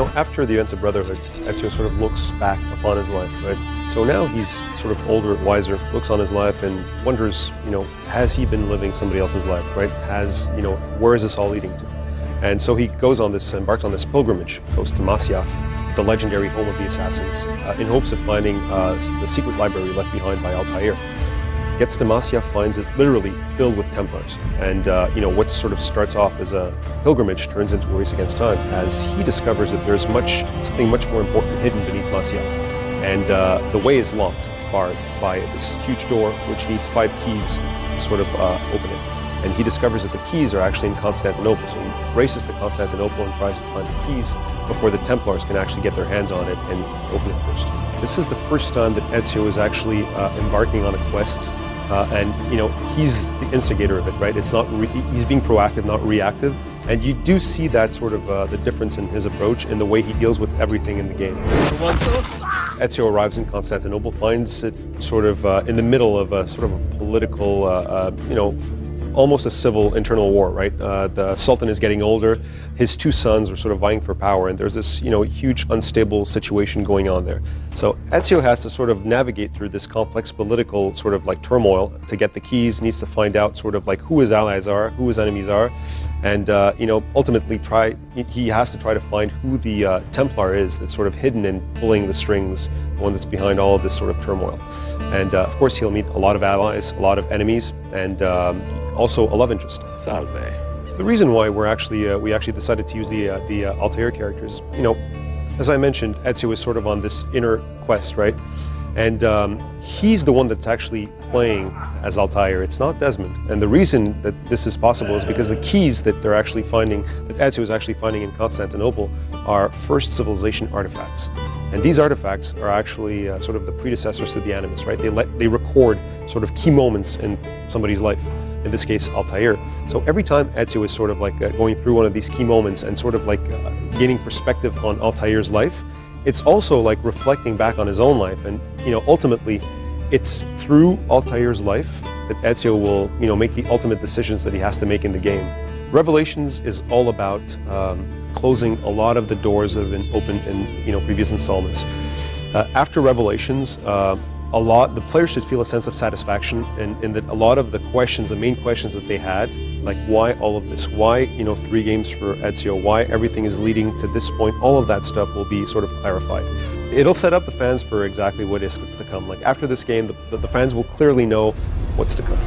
After the events of Brotherhood, Ezio sort of looks back upon his life, right? So now he's sort of older, wiser, looks on his life and wonders, has he been living somebody else's life, right? Where is this all leading to? And so he embarks on this pilgrimage, goes to Masyaf, the legendary home of the Assassins, in hopes of finding the secret library left behind by Altair. Gets to Masyaf, finds it literally filled with Templars. And, what sort of starts off as a pilgrimage turns into a race against time as he discovers that there's something much more important hidden beneath Masyaf. And the way is locked. It's barred by this huge door which needs 5 keys to sort of open it. And he discovers that the keys are actually in Constantinople. So he races to Constantinople and tries to find the keys before the Templars can actually get their hands on it and open it first. This is the first time that Ezio is actually embarking on a quest. He's the instigator of it, right? It's not he's being proactive, not reactive. And you do see that sort of the difference in his approach in the way he deals with everything in the game. Ezio arrives in Constantinople, finds it sort of in the middle of a sort of a political, almost a civil internal war, right? The Sultan is getting older, his 2 sons are sort of vying for power, and there's this, huge unstable situation going on there. So Ezio has to sort of navigate through this complex political sort of like turmoil to get the keys, needs to find out sort of like who his allies are, who his enemies are, and ultimately he has to try to find who the Templar is that's sort of hidden and pulling the strings, the one that's behind all of this sort of turmoil. And of course he'll meet a lot of allies, a lot of enemies, and also a love interest. Salve. The reason why we actually decided to use the Altair characters, as I mentioned, Ezio is sort of on this inner quest, right? And he's the one that's actually playing as Altair. It's not Desmond. And the reason that this is possible is because the keys that they're actually finding, that Ezio is actually finding in Constantinople, are first civilization artifacts. And these artifacts are actually sort of the predecessors to the Animus, right? They record sort of key moments in somebody's life. In this case, Altair. So every time Ezio is sort of like going through one of these key moments and sort of like gaining perspective on Altair's life, it's also like reflecting back on his own life. And, ultimately, it's through Altair's life that Ezio will, make the ultimate decisions that he has to make in the game. Revelations is all about closing a lot of the doors that have been opened in, previous installments. After Revelations, the players should feel a sense of satisfaction in that a lot of the main questions that they had, like why all of this, why 3 games for Ezio, why everything is leading to this point, all of that stuff will be sort of clarified. It'll set up the fans for exactly what is to come. Like after this game, the fans will clearly know what's to come.